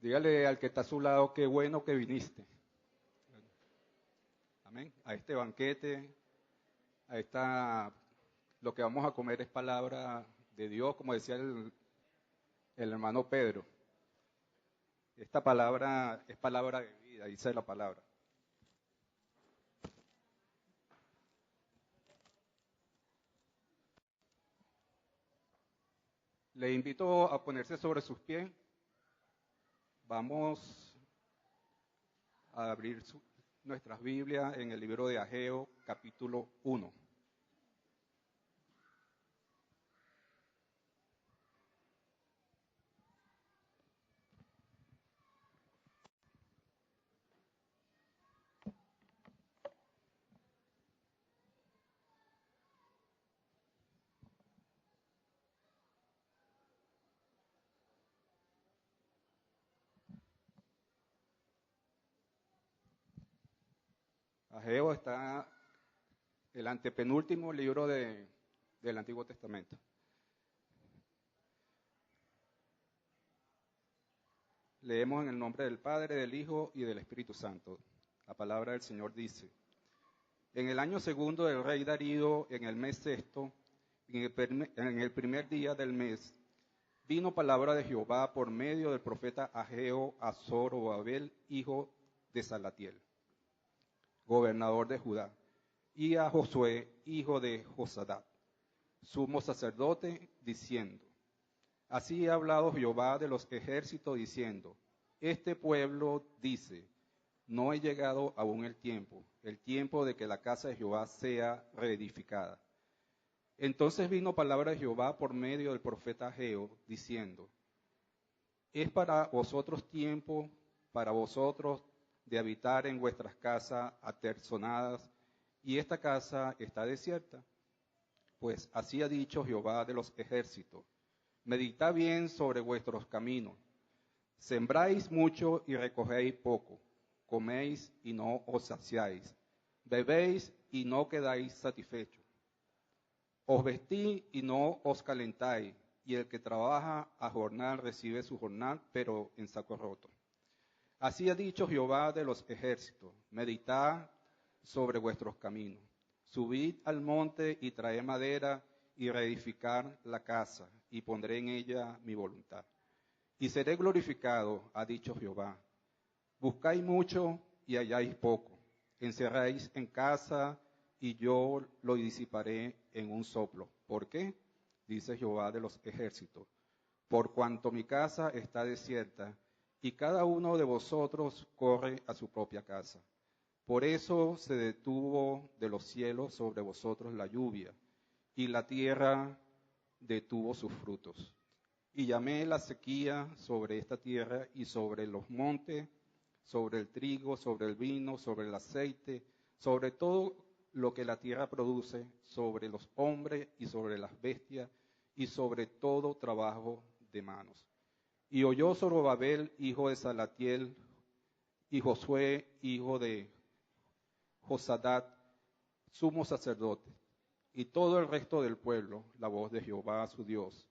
Dígale al que está a su lado, qué bueno que viniste. Amén. A este banquete, lo que vamos a comer es palabra de Dios, como decía el hermano Pedro. Esta palabra es palabra de vida, dice la palabra. Le invito a ponerse sobre sus pies. Vamos a abrir nuestras Biblias en el libro de Ageo, capítulo 1. Ageo está el antepenúltimo libro del Antiguo Testamento. Leemos en el nombre del Padre, del Hijo y del Espíritu Santo. La palabra del Señor dice: En el año segundo del rey Darío, en el mes sexto, en el primer día del mes, vino palabra de Jehová por medio del profeta Ageo a Zorobabel, hijo de Salatiel, gobernador de Judá, y a Josué, hijo de Josadat, sumo sacerdote, diciendo: Así ha hablado Jehová de los ejércitos, diciendo: Este pueblo dice, no he llegado aún el tiempo de que la casa de Jehová sea reedificada. Entonces vino palabra de Jehová por medio del profeta Ageo, diciendo: Es para vosotros tiempo, para vosotros de habitar en vuestras casas aterzonadas, y esta casa está desierta. Pues así ha dicho Jehová de los ejércitos: Meditad bien sobre vuestros caminos. Sembráis mucho y recogéis poco. Coméis y no os saciáis. Bebéis y no quedáis satisfechos. Os vestís y no os calentáis. Y el que trabaja a jornal recibe su jornal, pero en saco roto. Así ha dicho Jehová de los ejércitos: Meditad sobre vuestros caminos. Subid al monte y traed madera y reedificar la casa, y pondré en ella mi voluntad. Y seré glorificado, ha dicho Jehová. Buscáis mucho y halláis poco. Encerráis en casa y yo lo disiparé en un soplo. ¿Por qué? Dice Jehová de los ejércitos. Por cuanto mi casa está desierta y cada uno de vosotros corre a su propia casa. Por eso se detuvo de los cielos sobre vosotros la lluvia, y la tierra detuvo sus frutos. Y llamé la sequía sobre esta tierra y sobre los montes, sobre el trigo, sobre el vino, sobre el aceite, sobre todo lo que la tierra produce, sobre los hombres y sobre las bestias, y sobre todo trabajo de manos. Y oyó Zorobabel, hijo de Salatiel, y Josué, hijo de Josadat, sumo sacerdote, y todo el resto del pueblo, la voz de Jehová su Dios,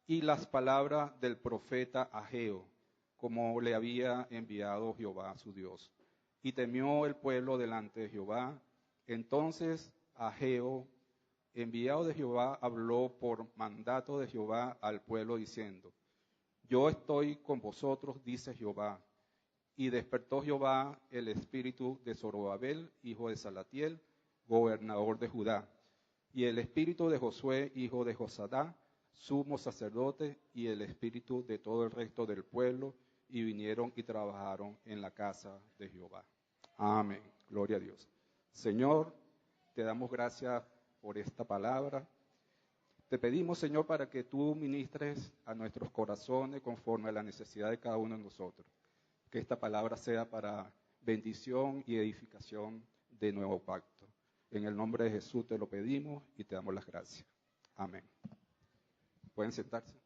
y las palabras del profeta Ageo, como le había enviado Jehová su Dios. Y temió el pueblo delante de Jehová. Entonces Ageo, enviado de Jehová, habló por mandato de Jehová al pueblo diciendo: Yo estoy con vosotros, dice Jehová. Y despertó Jehová el espíritu de Zorobabel, hijo de Salatiel, gobernador de Judá, y el espíritu de Josué, hijo de Josadá, sumo sacerdote, y el espíritu de todo el resto del pueblo, y vinieron y trabajaron en la casa de Jehová. Amén. Gloria a Dios. Señor, te damos gracias por esta palabra. Te pedimos, Señor, para que tú ministres a nuestros corazones conforme a la necesidad de cada uno de nosotros. Que esta palabra sea para bendición y edificación de nuevo pacto. En el nombre de Jesús te lo pedimos y te damos las gracias. Amén. Pueden sentarse.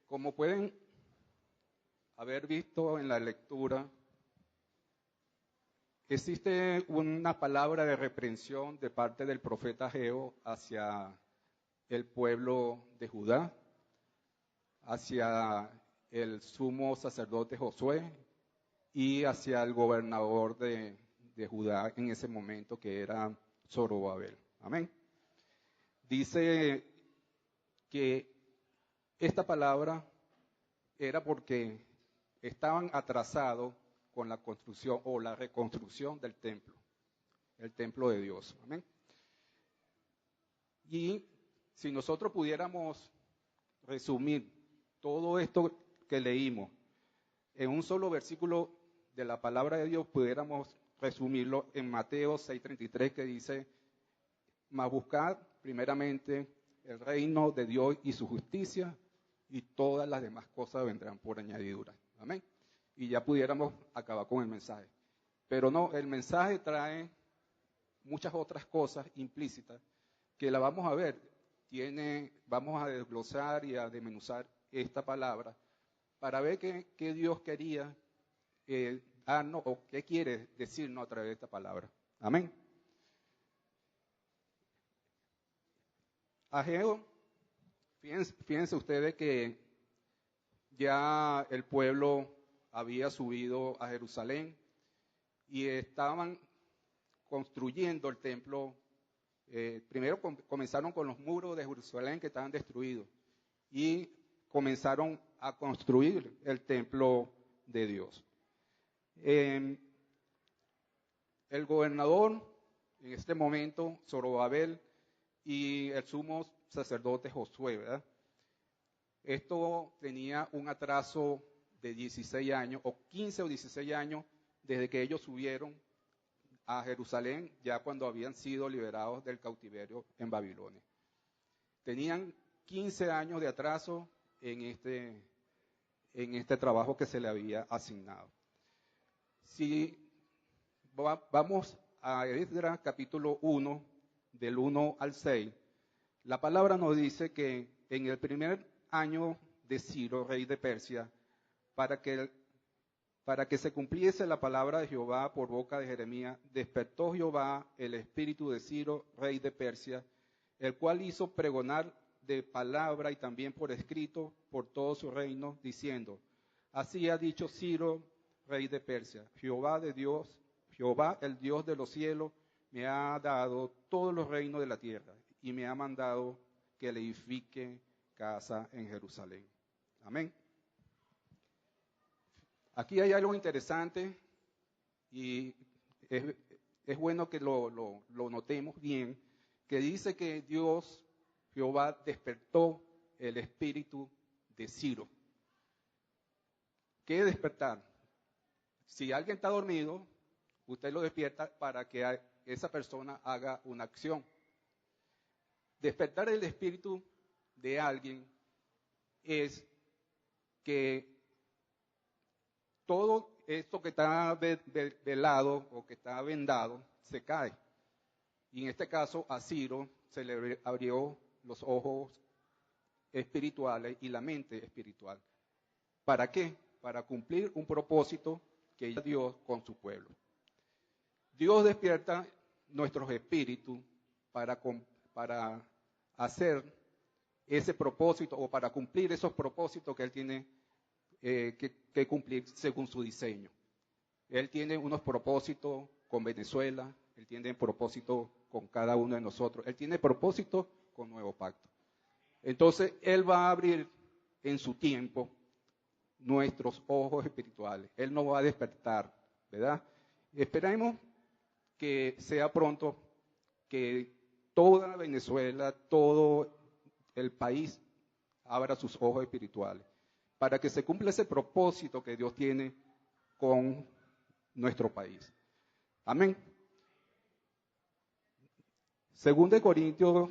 Como pueden haber visto en la lectura, existe una palabra de reprensión de parte del profeta Ageo hacia el pueblo de Judá, hacia el sumo sacerdote Josué y hacia el gobernador de Judá en ese momento, que era Zorobabel. Amén. Dice que esta palabra era porque estaban atrasados con la construcción o la reconstrucción del templo, el templo de Dios. Amén. Y si nosotros pudiéramos resumir todo esto que leímos en un solo versículo de la palabra de Dios, pudiéramos resumirlo en Mateo 6:33, que dice: mas buscad primeramente el reino de Dios y su justicia, y todas las demás cosas vendrán por añadidura. Amén. Y ya pudiéramos acabar con el mensaje. Pero no, el mensaje trae muchas otras cosas implícitas que la vamos a ver. Vamos a desglosar y a desmenuzar esta palabra para ver qué Dios quería darnos o qué quiere decirnos a través de esta palabra. Amén. Ageo, fíjense ustedes que ya el pueblo había subido a Jerusalén y estaban construyendo el templo. Primero comenzaron con los muros de Jerusalén que estaban destruidos y comenzaron a construir el templo de Dios. El gobernador en este momento, Zorobabel, y el sumo sacerdote Josué, ¿verdad? Esto tenía un atraso de 16 años, o 15 o 16 años, desde que ellos subieron a Jerusalén, ya cuando habían sido liberados del cautiverio en Babilonia. Tenían 15 años de atraso en este trabajo que se le había asignado. Si vamos a Esdras capítulo 1, del 1 al 6, la palabra nos dice que en el primer año de Ciro, rey de Persia, para que se cumpliese la palabra de Jehová por boca de Jeremías, despertó Jehová el espíritu de Ciro, rey de Persia, el cual hizo pregonar de palabra y también por escrito por todo su reino, diciendo: así ha dicho Ciro, rey de Persia, Jehová el Dios de los cielos, me ha dado todos los reinos de la tierra y me ha mandado que le edifique casa en Jerusalén. Amén. Aquí hay algo interesante y es bueno que lo notemos bien, que dice que Dios, Jehová, despertó el espíritu de Ciro. ¿Qué es despertar? Si alguien está dormido, usted lo despierta para que esa persona haga una acción. Despertar el espíritu de alguien es que todo esto que está velado o que está vendado se cae. Y en este caso a Ciro se le abrió los ojos espirituales y la mente espiritual. ¿Para qué? Para cumplir un propósito que hizo Dios con su pueblo. Dios despierta nuestros espíritus para hacer ese propósito o para cumplir esos propósitos que Él tiene que cumplir según su diseño. Él tiene unos propósitos con Venezuela, Él tiene propósitos con cada uno de nosotros, Él tiene propósitos con Nuevo Pacto. Entonces, Él va a abrir en su tiempo nuestros ojos espirituales. Él nos va a despertar, ¿verdad? Esperemos que sea pronto, que toda Venezuela, todo el país abra sus ojos espirituales, para que se cumpla ese propósito que Dios tiene con nuestro país. Amén. Según de Corintios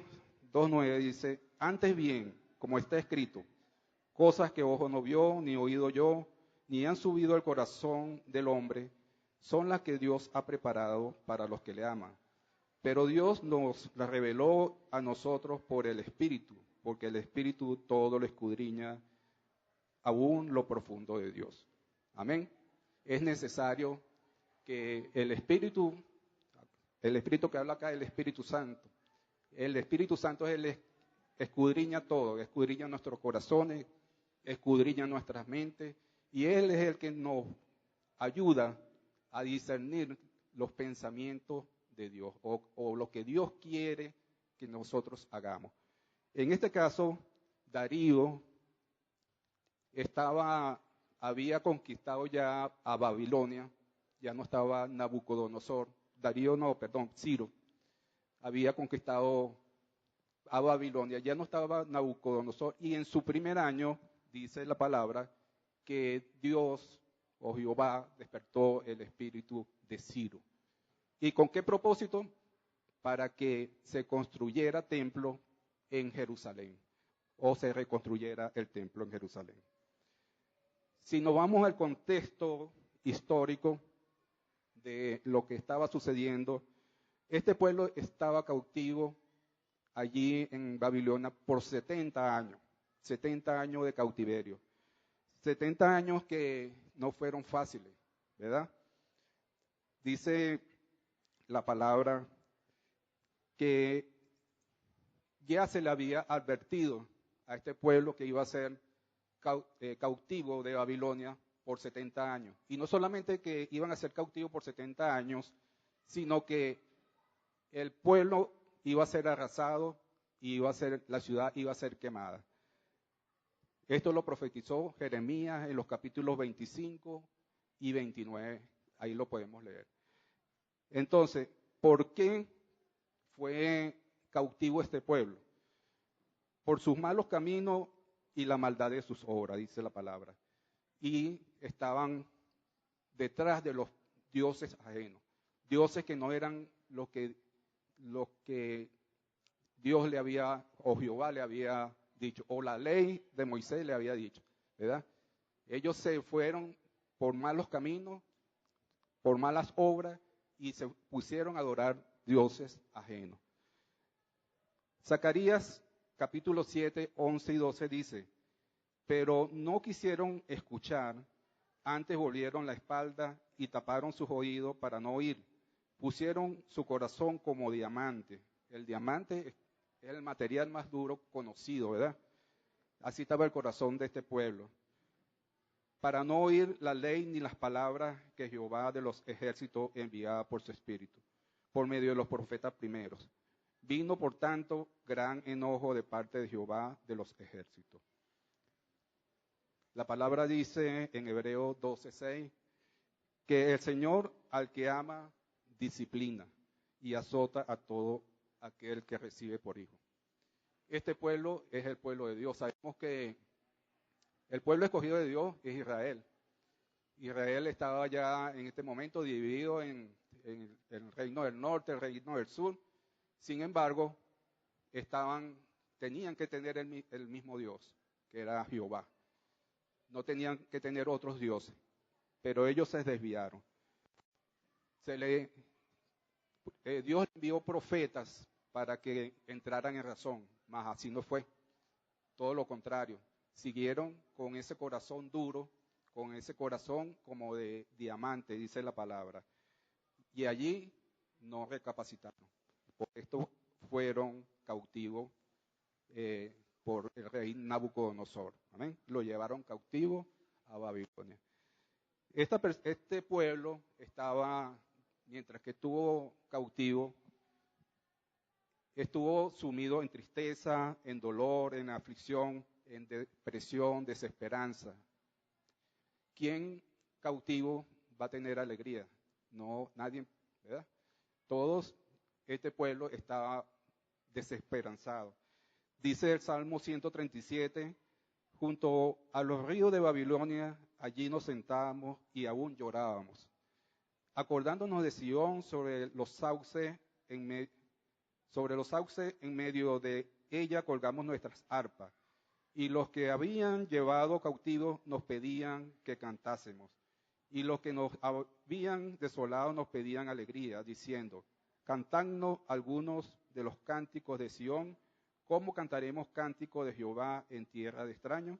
2:9 dice: antes bien, como está escrito, cosas que ojo no vio, ni oído yo, ni han subido al corazón del hombre, son las que Dios ha preparado para los que le aman. Pero Dios nos las reveló a nosotros por el Espíritu, porque el Espíritu todo lo escudriña, aún lo profundo de Dios. Amén. Es necesario que el Espíritu que habla acá es el Espíritu Santo. El Espíritu Santo es el escudriña todo, escudriña nuestros corazones, escudriña nuestras mentes y Él es el que nos ayuda a discernir los pensamientos de Dios o lo que Dios quiere que nosotros hagamos. En este caso, Darío había conquistado ya a Babilonia, ya no estaba Nabucodonosor, Ciro, había conquistado a Babilonia, ya no estaba Nabucodonosor, y en su primer año, dice la palabra, que Dios o Jehová despertó el espíritu de Ciro. ¿Y con qué propósito? Para que se construyera templo en Jerusalén, o se reconstruyera el templo en Jerusalén. Si nos vamos al contexto histórico de lo que estaba sucediendo, este pueblo estaba cautivo allí en Babilonia por 70 años de cautiverio. 70 años que no fueron fáciles, ¿verdad? Dice la palabra que ya se le había advertido a este pueblo que iba a ser cautivo de Babilonia por 70 años. Y no solamente que iban a ser cautivos por 70 años, sino que el pueblo iba a ser arrasado y la ciudad iba a ser quemada. Esto lo profetizó Jeremías en los capítulos 25 y 29. Ahí lo podemos leer. Entonces, ¿por qué fue cautivo este pueblo? Por sus malos caminos y la maldad de sus obras, dice la palabra. Y estaban detrás de los dioses ajenos. Dioses que no eran los que Dios le había, o Jehová le había dicho, o la ley de Moisés le había dicho, ¿verdad? Ellos se fueron por malos caminos, por malas obras, y se pusieron a adorar dioses ajenos. Zacarías capítulo 7, 11 y 12 dice, pero no quisieron escuchar, antes volvieron la espalda y taparon sus oídos para no oír. Pusieron su corazón como diamante. El diamante es el material más duro conocido, ¿verdad? Así estaba el corazón de este pueblo. Para no oír la ley ni las palabras que Jehová de los ejércitos enviaba por su espíritu, por medio de los profetas primeros. Vino, por tanto, gran enojo de parte de Jehová de los ejércitos. La palabra dice en Hebreos 12:6 que el Señor al que ama disciplina y azota a todo aquel que recibe por hijo. Este pueblo es el pueblo de Dios. Sabemos que el pueblo escogido de Dios es Israel. Israel estaba ya en este momento dividido en el reino del norte, el reino del sur. Sin embargo, tenían que tener el mismo Dios, que era Jehová. No tenían que tener otros dioses, pero ellos se desviaron. Dios envió profetas para que entraran en razón, mas así no fue. Todo lo contrario, siguieron con ese corazón duro, con ese corazón como de diamante, dice la palabra. Y allí no recapacitaron. Por esto fueron cautivos por el rey Nabucodonosor. ¿Amén? Lo llevaron cautivo a Babilonia. Este pueblo estaba, mientras que estuvo cautivo, estuvo sumido en tristeza, en dolor, en aflicción, en depresión, desesperanza. ¿Quién cautivo va a tener alegría? No, nadie, ¿verdad? Este pueblo estaba desesperanzado. Dice el Salmo 137, junto a los ríos de Babilonia, allí nos sentábamos y aún llorábamos, acordándonos de Sión sobre los sauces en medio de ella colgamos nuestras arpas, y los que habían llevado cautivos nos pedían que cantásemos, y los que nos habían desolado nos pedían alegría, diciendo, cantadnos algunos de los cánticos de Sión. ¿Cómo cantaremos cántico de Jehová en tierra de extraños?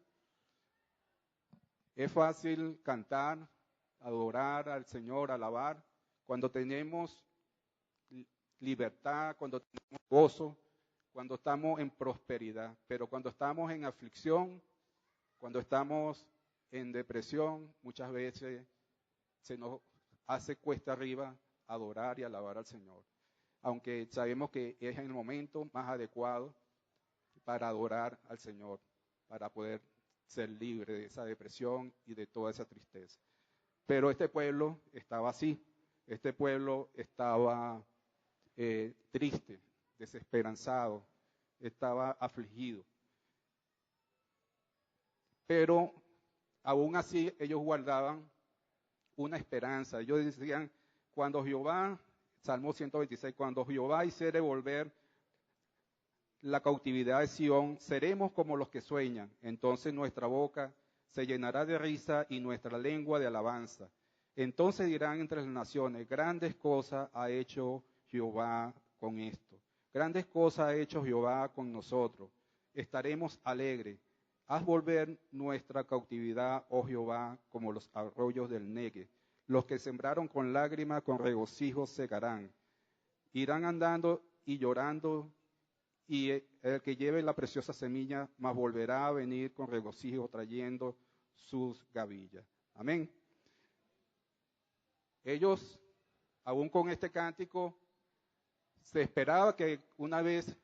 Es fácil cantar, adorar al Señor, alabar, cuando tenemos libertad, cuando tenemos gozo, cuando estamos en prosperidad. Pero cuando estamos en aflicción, Cuando estamos en depresión, muchas veces se nos hace cuesta arriba adorar y alabar al Señor. Aunque sabemos que es el momento más adecuado para adorar al Señor, para poder ser libre de esa depresión y de toda esa tristeza. Pero este pueblo estaba así, este pueblo estaba triste, desesperanzado, estaba afligido. Pero aún así ellos guardaban una esperanza. Ellos decían, cuando Jehová, Salmo 126, cuando Jehová hiciere volver la cautividad de Sión, seremos como los que sueñan. Entonces nuestra boca se llenará de risa y nuestra lengua de alabanza. Entonces dirán entre las naciones, grandes cosas ha hecho Jehová con esto. Grandes cosas ha hecho Jehová con nosotros. Estaremos alegres. Haz volver nuestra cautividad, oh Jehová, como los arroyos del Negue. Los que sembraron con lágrimas, con regocijo segarán. Irán andando y llorando, y el que lleve la preciosa semilla, mas volverá a venir con regocijo trayendo sus gavillas. Amén. Ellos, aún con este cántico, se esperaba que una vez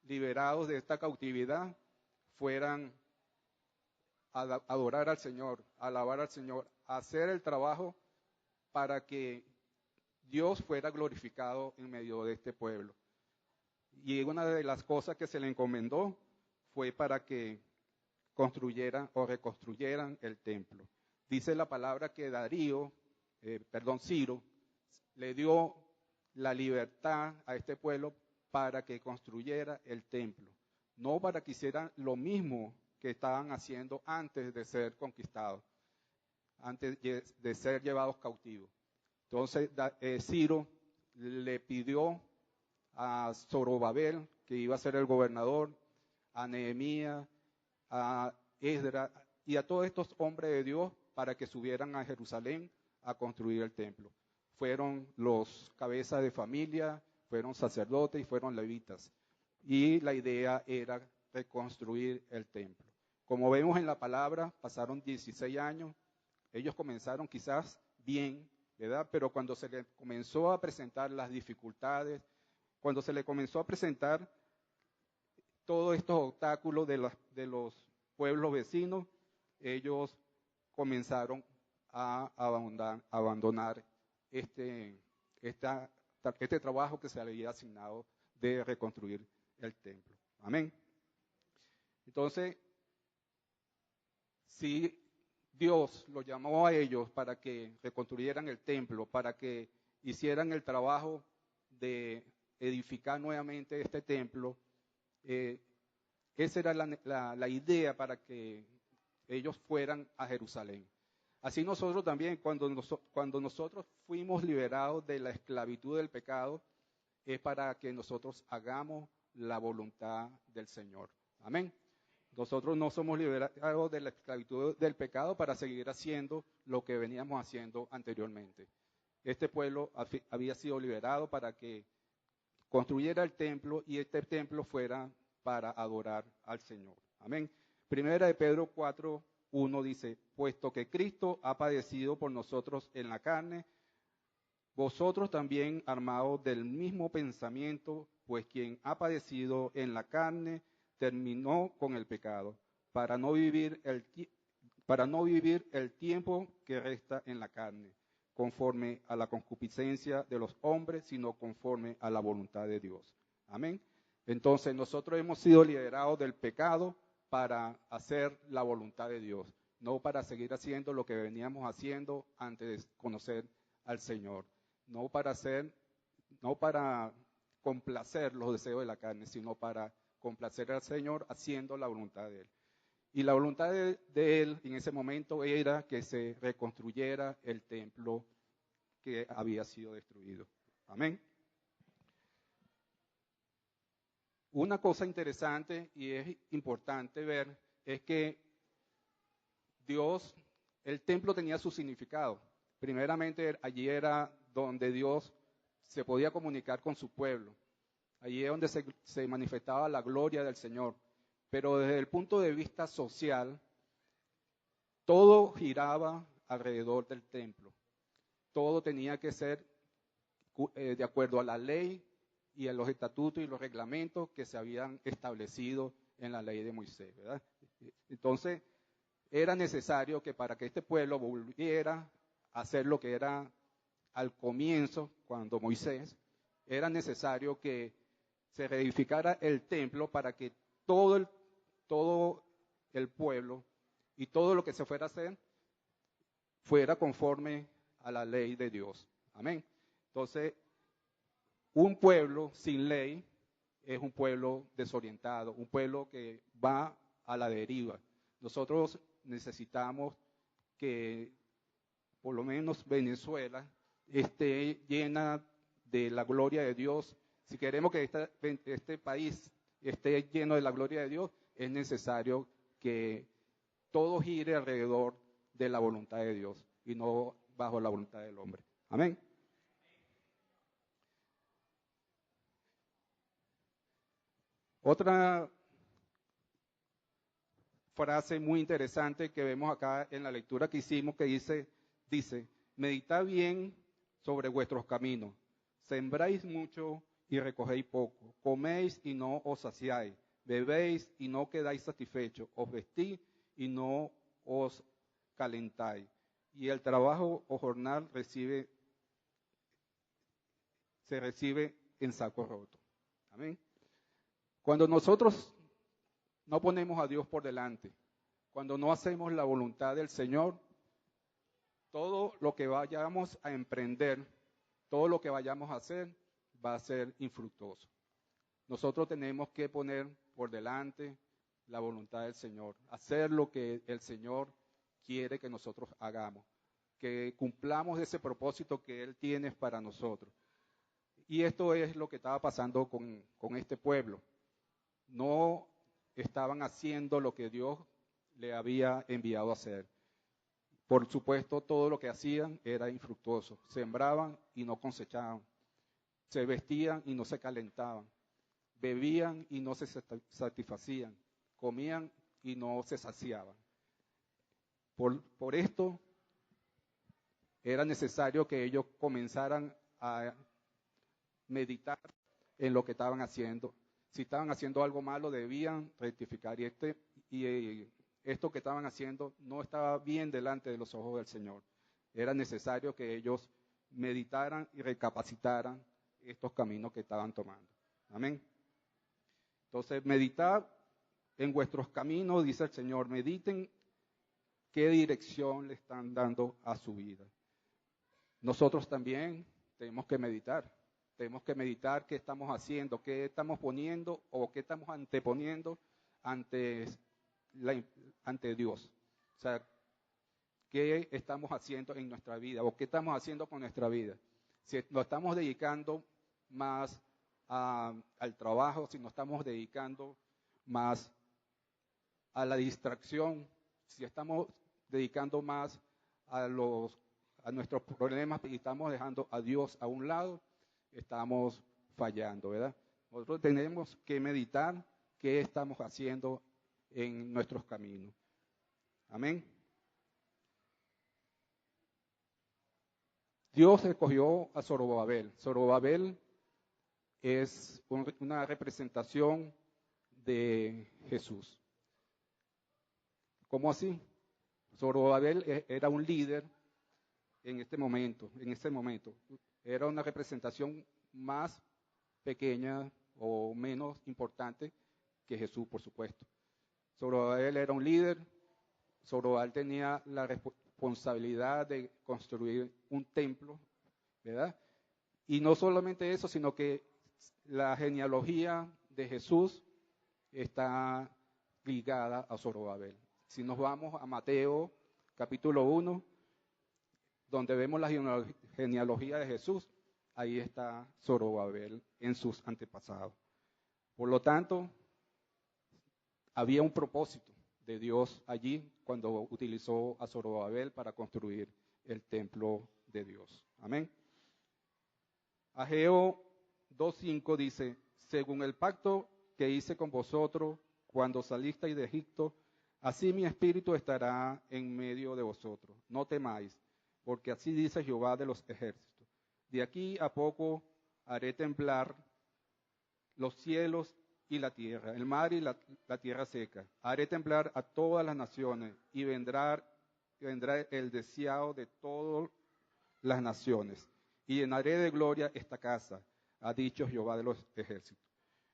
liberados de esta cautividad, fueran a adorar al Señor, a alabar al Señor, a hacer el trabajo para que Dios fuera glorificado en medio de este pueblo. Y una de las cosas que se le encomendó fue para que construyeran o reconstruyeran el templo. Dice la palabra que Ciro, le dio la libertad a este pueblo para que construyera el templo, no para que hicieran lo mismo que estaban haciendo antes de ser conquistados, antes de ser llevados cautivos. Entonces Ciro le pidió a Zorobabel, que iba a ser el gobernador, a Nehemías, a Esdras y a todos estos hombres de Dios para que subieran a Jerusalén a construir el templo. Fueron los cabezas de familia, fueron sacerdotes y fueron levitas. Y la idea era reconstruir el templo. Como vemos en la palabra, pasaron 16 años, ellos comenzaron quizás bien, ¿verdad? Pero cuando se les comenzó a presentar las dificultades, cuando se le comenzó a presentar todos estos obstáculos de los pueblos vecinos, ellos comenzaron a abandonar este trabajo que se le había asignado de reconstruir el templo. Amén. Entonces, si Dios los llamó a ellos para que reconstruyeran el templo, para que hicieran el trabajo de edificar nuevamente este templo, esa era la idea para que ellos fueran a Jerusalén. Así nosotros también, cuando nosotros fuimos liberados de la esclavitud del pecado, es para que nosotros hagamos la voluntad del Señor. Amén. Nosotros no somos liberados de la esclavitud del pecado para seguir haciendo lo que veníamos haciendo anteriormente. Este pueblo había sido liberado para que construyera el templo y este templo fuera para adorar al Señor. Amén. Primera de Pedro 4:1 dice, puesto que Cristo ha padecido por nosotros en la carne, vosotros también armados del mismo pensamiento, pues quien ha padecido en la carne terminó con el pecado, para no vivir el tiempo que resta en la carne, conforme a la concupiscencia de los hombres, sino conforme a la voluntad de Dios. Amén. Entonces nosotros hemos sido liberados del pecado para hacer la voluntad de Dios, no para seguir haciendo lo que veníamos haciendo antes de conocer al Señor, no para complacer los deseos de la carne, sino para complacer al Señor haciendo la voluntad de Él. Y la voluntad de Él en ese momento era que se reconstruyera el templo que había sido destruido. Amén. Una cosa interesante y es importante ver es que el templo tenía su significado. Primeramente, allí era donde Dios se podía comunicar con su pueblo. Allí es donde se manifestaba la gloria del Señor. Pero desde el punto de vista social, todo giraba alrededor del templo. Todo tenía que ser de acuerdo a la ley y a los estatutos y los reglamentos que se habían establecido en la ley de Moisés, ¿verdad? Entonces, era necesario que para que este pueblo volviera a hacer lo que era al comienzo, cuando Moisés, era necesario que se reedificara el templo para que todo el pueblo y todo lo que se fuera a hacer fuera conforme a la ley de Dios. Amén. Entonces, un pueblo sin ley es un pueblo desorientado, un pueblo que va a la deriva. Nosotros necesitamos que por lo menos Venezuela esté llena de la gloria de Dios. Si queremos que este país esté lleno de la gloria de Dios, es necesario que todo gire alrededor de la voluntad de Dios y no bajo la voluntad del hombre. Amén. Otra frase muy interesante que vemos acá en la lectura que hicimos que dice, meditad bien sobre vuestros caminos, sembráis mucho y recogéis poco, coméis y no os saciáis, bebéis y no quedáis satisfechos, os vestís y no os calentáis, y el trabajo o jornal se recibe en saco roto. Amén. Cuando nosotros no ponemos a Dios por delante, cuando no hacemos la voluntad del Señor, todo lo que vayamos a emprender, todo lo que vayamos a hacer, va a ser infructuoso. Nosotros tenemos que poner por delante la voluntad del Señor, hacer lo que el Señor quiere que nosotros hagamos, que cumplamos ese propósito que Él tiene para nosotros. Y esto es lo que estaba pasando con este pueblo. No estaban haciendo lo que Dios le había enviado a hacer. Por supuesto, todo lo que hacían era infructuoso. Sembraban y no cosechaban. Se vestían y no se calentaban. Bebían y no se satisfacían. Comían y no se saciaban. Por esto, era necesario que ellos comenzaran a meditar en lo que estaban haciendo. Si estaban haciendo algo malo, debían rectificar. Y esto que estaban haciendo no estaba bien delante de los ojos del Señor. Era necesario que ellos meditaran y recapacitaran estos caminos que estaban tomando. Amén. Entonces, meditad en vuestros caminos, dice el Señor. Mediten qué dirección le están dando a su vida. Nosotros también tenemos que meditar. Tenemos que meditar qué estamos haciendo, qué estamos poniendo o qué estamos anteponiendo ante Dios. O sea, qué estamos haciendo en nuestra vida o qué estamos haciendo con nuestra vida. Si nos estamos dedicando más al trabajo, si nos estamos dedicando más a la distracción, si estamos dedicando más a nuestros problemas y estamos dejando a Dios a un lado, estamos fallando, ¿verdad? Nosotros tenemos que meditar qué estamos haciendo en nuestros caminos. Amén. Dios escogió a Zorobabel. Zorobabel es una representación de Jesús. ¿Cómo así? Zorobabel era un líder en este momento. Era una representación más pequeña o menos importante que Jesús, por supuesto. Zorobabel era un líder. Zorobabel tenía la responsabilidad de construir un templo, ¿verdad? Y no solamente eso, sino que la genealogía de Jesús está ligada a Zorobabel. Si nos vamos a Mateo capítulo 1, donde vemos la genealogía de Jesús, ahí está Zorobabel en sus antepasados. Por lo tanto, había un propósito de Dios allí cuando utilizó a Zorobabel para construir el templo de Dios. Amén. Ageo 2:5 dice, según el pacto que hice con vosotros cuando salisteis de Egipto, Así mi espíritu estará en medio de vosotros. No temáis, porque así dice Jehová de los ejércitos. De aquí a poco haré temblar los cielos y la tierra, el mar y la tierra seca. Haré temblar a todas las naciones y vendrá el deseado de todas las naciones. Y llenaré de gloria esta casa, ha dicho Jehová de los ejércitos.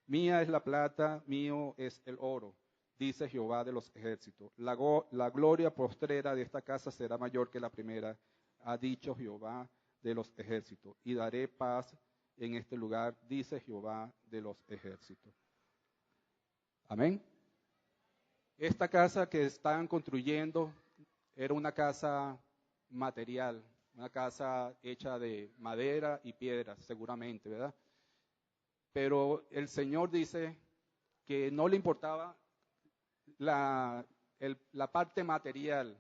Mía es la plata, mío es el oro, dice Jehová de los ejércitos. La gloria postrera de esta casa será mayor que la primera, ha dicho Jehová de los ejércitos. Y daré paz en este lugar, dice Jehová de los ejércitos. Amén. Esta casa que están construyendo era una casa material, una casa hecha de madera y piedra, seguramente, ¿verdad? Pero el Señor dice que no le importaba la parte material,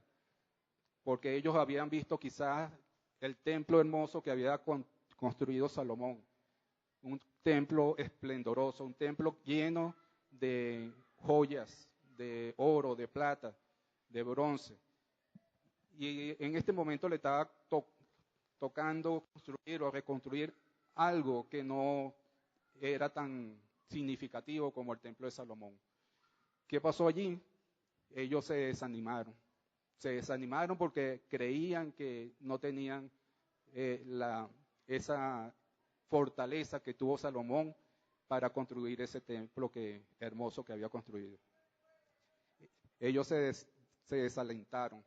porque ellos habían visto quizás el templo hermoso que había construido Salomón, un templo esplendoroso, un templo lleno de joyas, de oro, de plata, de bronce. Y en este momento le estaba tocando construir o reconstruir algo que no era tan significativo como el templo de Salomón. ¿Qué pasó allí? Ellos se desanimaron. Se desanimaron porque creían que no tenían esa fortaleza que tuvo Salomón para construir ese templo hermoso que había construido. Ellos se desalentaron.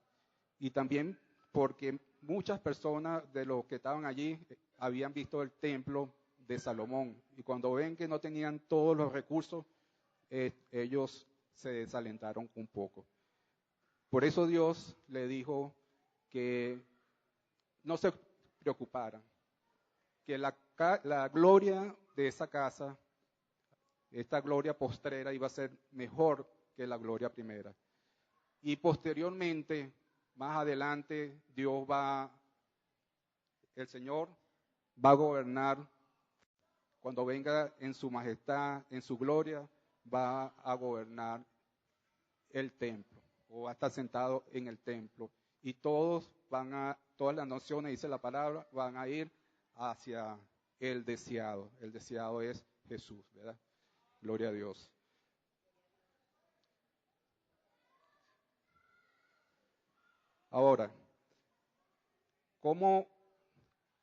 Y también porque muchas personas de los que estaban allí habían visto el templo de Salomón. Y cuando ven que no tenían todos los recursos, ellos se desalentaron un poco. Por eso Dios le dijo que no se preocuparan, que la gloria de esa casa, esta gloria postrera, iba a ser mejor que la gloria primera. Y posteriormente, más adelante, el Señor va a gobernar, cuando venga en su majestad, en su gloria, va a gobernar el templo, o va a estar sentado en el templo. Y todas las naciones, dice la palabra, van a ir hacia el deseado. El deseado es Jesús, ¿verdad? Gloria a Dios. Ahora, ¿cómo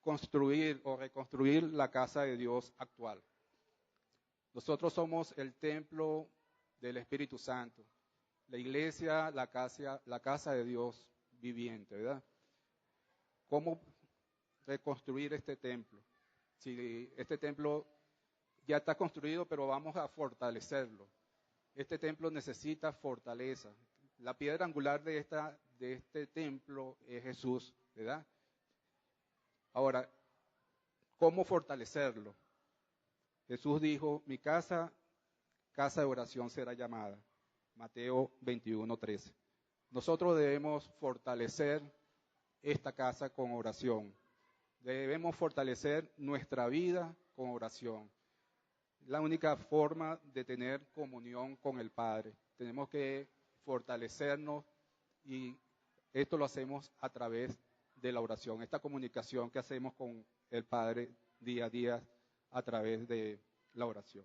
construir o reconstruir la casa de Dios actual? Nosotros somos el templo del Espíritu Santo, la iglesia, la casa de Dios viviente, ¿verdad? ¿Cómo reconstruir este templo? Si este templo ya está construido, pero vamos a fortalecerlo. Este templo necesita fortaleza. La piedra angular de este templo es Jesús, ¿verdad? Ahora, ¿cómo fortalecerlo? Jesús dijo, mi casa de oración será llamada. Mateo 21:13. Nosotros debemos fortalecer esta casa con oración. Debemos fortalecer nuestra vida con oración. La única forma de tener comunión con el Padre. Tenemos que fortalecernos y esto lo hacemos a través de la oración. Esta comunicación que hacemos con el Padre día a día a través de la oración.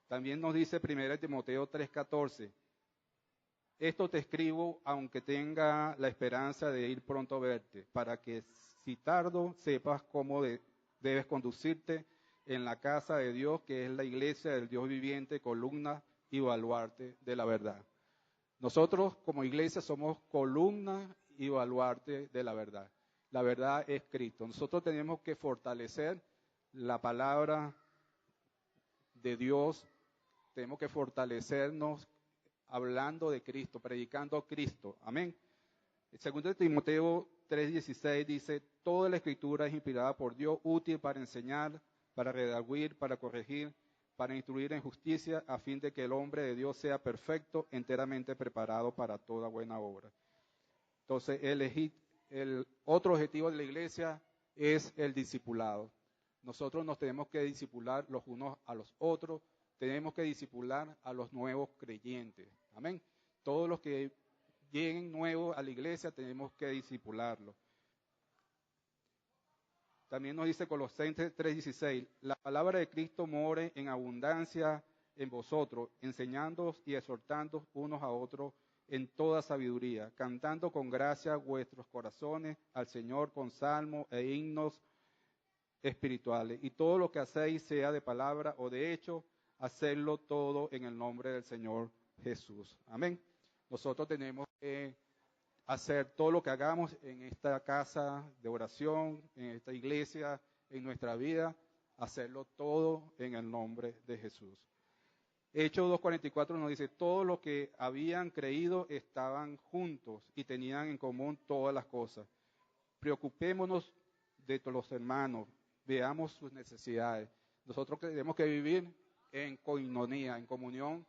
También nos dice 1 Timoteo 3:14, esto te escribo aunque tenga la esperanza de ir pronto a verte, para que si tardo sepas cómo debes conducirte en la casa de Dios, que es la iglesia del Dios viviente, columna y baluarte de la verdad. Nosotros como iglesia somos columna y baluarte de la verdad. La verdad es Cristo. Nosotros tenemos que fortalecer la palabra de Dios, tenemos que fortalecernos hablando de Cristo, predicando a Cristo. Amén. El 2 Timoteo 3:16 dice, toda la escritura es inspirada por Dios, útil para enseñar, para redarguir, para corregir, para instruir en justicia, a fin de que el hombre de Dios sea perfecto, enteramente preparado para toda buena obra. Entonces, el otro objetivo de la iglesia es el discipulado. Nosotros nos tenemos que discipular los unos a los otros, tenemos que discipular a los nuevos creyentes. Amén. Todos los que lleguen nuevos a la iglesia tenemos que discipularlos. También nos dice Colosenses 3:16, la palabra de Cristo more en abundancia en vosotros, enseñándoos y exhortándoos unos a otros en toda sabiduría, cantando con gracia vuestros corazones al Señor con salmos e himnos espirituales. Y todo lo que hacéis, sea de palabra o de hecho, hacedlo todo en el nombre del Señor Jesús. Amén. Nosotros tenemos que hacer todo lo que hagamos en esta casa de oración, en esta iglesia, en nuestra vida, hacerlo todo en el nombre de Jesús. Hechos 2:44 nos dice, todos los que habían creído estaban juntos y tenían en común todas las cosas. Preocupémonos de todos los hermanos, veamos sus necesidades. Nosotros tenemos que vivir en coinonía, en comunión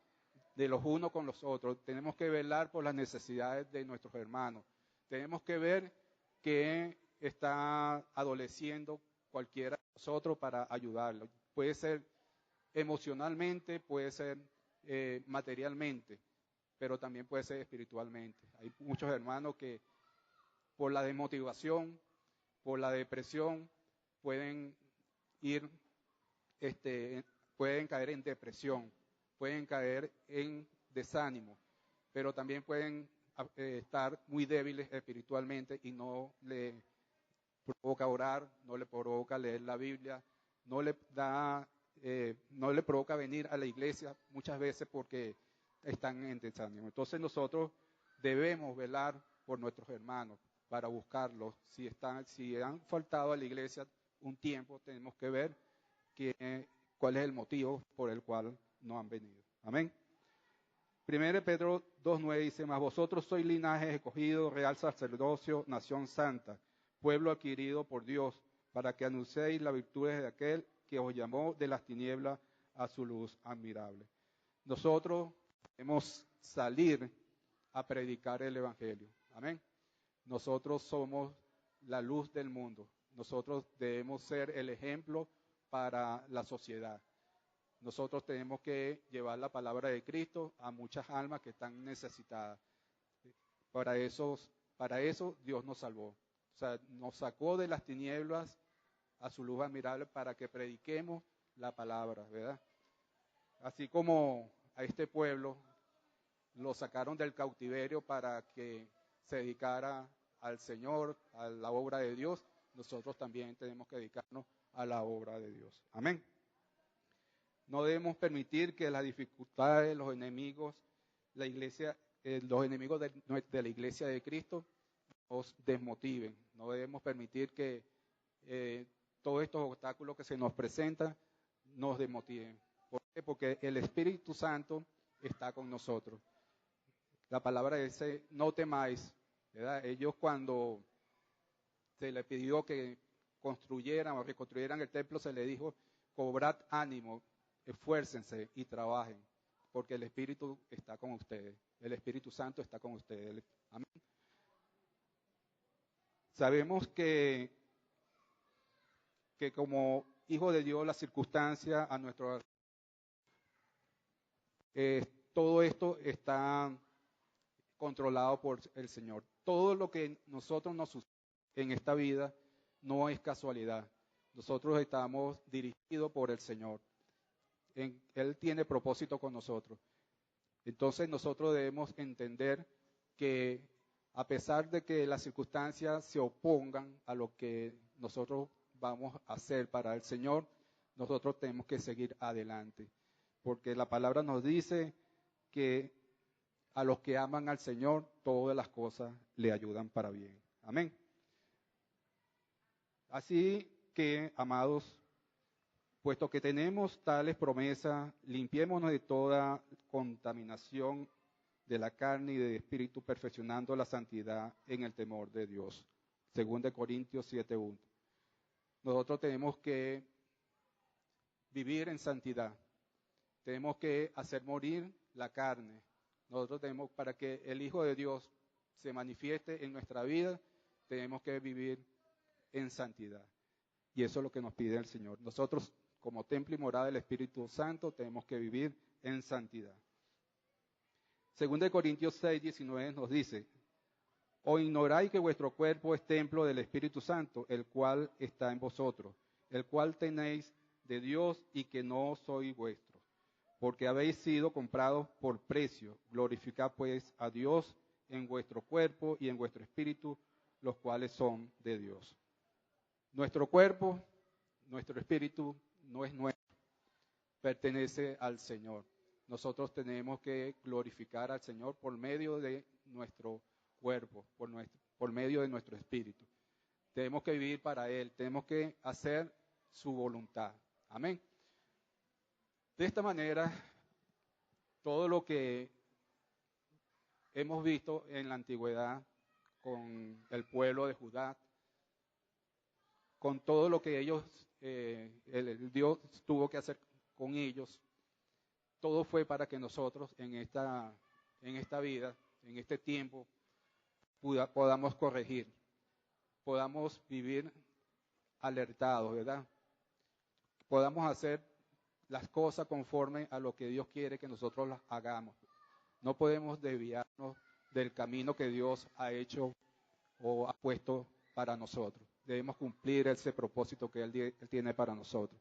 de los unos con los otros. Tenemos que velar por las necesidades de nuestros hermanos. Tenemos que ver que está adoleciendo cualquiera de nosotros para ayudarlo. Puede ser emocionalmente, puede ser materialmente, pero también puede ser espiritualmente. Hay muchos hermanos que por la desmotivación, por la depresión, pueden caer en depresión, pueden caer en desánimo, pero también pueden estar muy débiles espiritualmente y no le provoca orar, no le provoca leer la Biblia, no le provoca venir a la iglesia muchas veces porque están en desánimo. Entonces nosotros debemos velar por nuestros hermanos para buscarlos. Si han faltado a la iglesia un tiempo, tenemos que ver cuál es el motivo por el cual no han venido. Amén. 1 Pedro 2:9 dice, mas vosotros sois linaje escogido, real sacerdocio, nación santa, pueblo adquirido por Dios, para que anunciéis las virtudes de aquel que os llamó de las tinieblas a su luz admirable. Nosotros debemos salir a predicar el evangelio. Amén. Nosotros somos la luz del mundo. Nosotros debemos ser el ejemplo para la sociedad. Nosotros tenemos que llevar la palabra de Cristo a muchas almas que están necesitadas. Para eso Dios nos salvó. O sea, nos sacó de las tinieblas a su luz admirable para que prediquemos la palabra, ¿verdad? Así como a este pueblo lo sacaron del cautiverio para que se dedicara al Señor, a la obra de Dios, nosotros también tenemos que dedicarnos a la obra de Dios. Amén. No debemos permitir que las dificultades, los enemigos, los enemigos de la iglesia de Cristo nos desmotiven. No debemos permitir que todos estos obstáculos que se nos presentan nos desmotiven. ¿Por qué? Porque el Espíritu Santo está con nosotros. La palabra dice, no temáis, ¿verdad? Ellos cuando se les pidió que construyeran o reconstruyeran el templo, se les dijo, cobrad ánimo, esfuércense y trabajen, porque el Espíritu está con ustedes, el Espíritu Santo está con ustedes. Amén. Sabemos que como hijos de Dios, las circunstancias a nuestro todo esto está controlado por el Señor. Todo lo que nosotros nos sucede en esta vida no es casualidad. Nosotros estamos dirigidos por el Señor. Él tiene propósito con nosotros. Entonces nosotros debemos entender que a pesar de que las circunstancias se opongan a lo que nosotros vamos a hacer para el Señor, nosotros tenemos que seguir adelante. Porque la palabra nos dice que a los que aman al Señor, todas las cosas le ayudan para bien. Amén. Así que, amados, puesto que tenemos tales promesas, limpiémonos de toda contaminación de la carne y del espíritu, perfeccionando la santidad en el temor de Dios. 2 Corintios 7:1. Nosotros tenemos que vivir en santidad. Tenemos que hacer morir la carne. Nosotros tenemos, para que el Hijo de Dios se manifieste en nuestra vida, tenemos que vivir en santidad. Y eso es lo que nos pide el Señor. Nosotros, como templo y morada del Espíritu Santo, tenemos que vivir en santidad. Según de Corintios 6, 19 nos dice, ¿o ignoráis que vuestro cuerpo es templo del Espíritu Santo, el cual está en vosotros, el cual tenéis de Dios y que no sois vuestros? Porque habéis sido comprados por precio. Glorificad pues a Dios en vuestro cuerpo y en vuestro espíritu, los cuales son de Dios. Nuestro cuerpo, nuestro espíritu no es nuestro, pertenece al Señor. Nosotros tenemos que glorificar al Señor por medio de nuestro cuerpo, por medio de nuestro espíritu. Tenemos que vivir para Él, tenemos que hacer su voluntad. Amén. De esta manera, todo lo que hemos visto en la antigüedad con el pueblo de Judá, con todo lo que ellos, el Dios tuvo que hacer con ellos, todo fue para que nosotros en esta vida, en este tiempo, podamos corregir, podamos vivir alertados, ¿verdad? Podamos hacer las cosas conforme a lo que Dios quiere que nosotros las hagamos. No podemos desviarnos del camino que Dios ha hecho o ha puesto para nosotros. Debemos cumplir ese propósito que Él tiene para nosotros.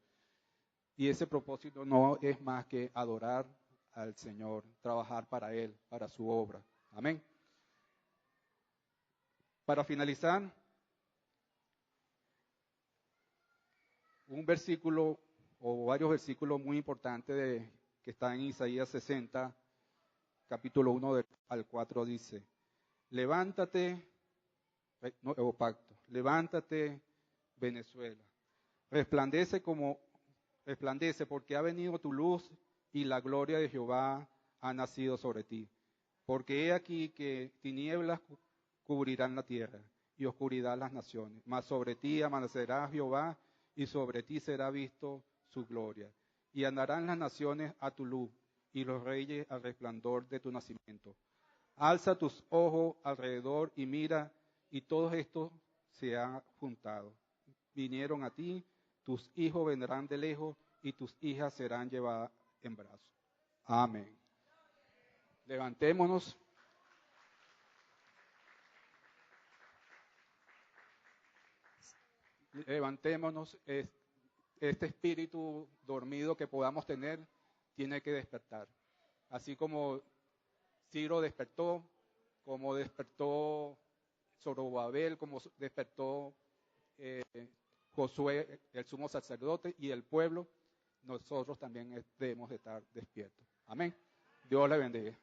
Y ese propósito no es más que adorar al Señor, trabajar para Él, para su obra. Amén. Para finalizar, un versículo o varios versículos muy importantes que están en Isaías 60, capítulo 1 al 4 dice, levántate, nuevo pacto, levántate Venezuela, resplandece porque ha venido tu luz y la gloria de Jehová ha nacido sobre ti. Porque he aquí que tinieblas cubrirán la tierra y oscuridad las naciones, mas sobre ti amanecerá Jehová y sobre ti será visto su gloria. Y andarán las naciones a tu luz y los reyes al resplandor de tu nacimiento. Alza tus ojos alrededor y mira, y todos estos se han juntado. Vinieron a ti, tus hijos vendrán de lejos y tus hijas serán llevadas en brazos. Amén. Levantémonos. Levantémonos. Este espíritu dormido que podamos tener tiene que despertar. Así como Ciro despertó, como despertó Zorobabel, como despertó Josué, el sumo sacerdote, y el pueblo, nosotros también debemos de estar despiertos. Amén. Dios le bendiga.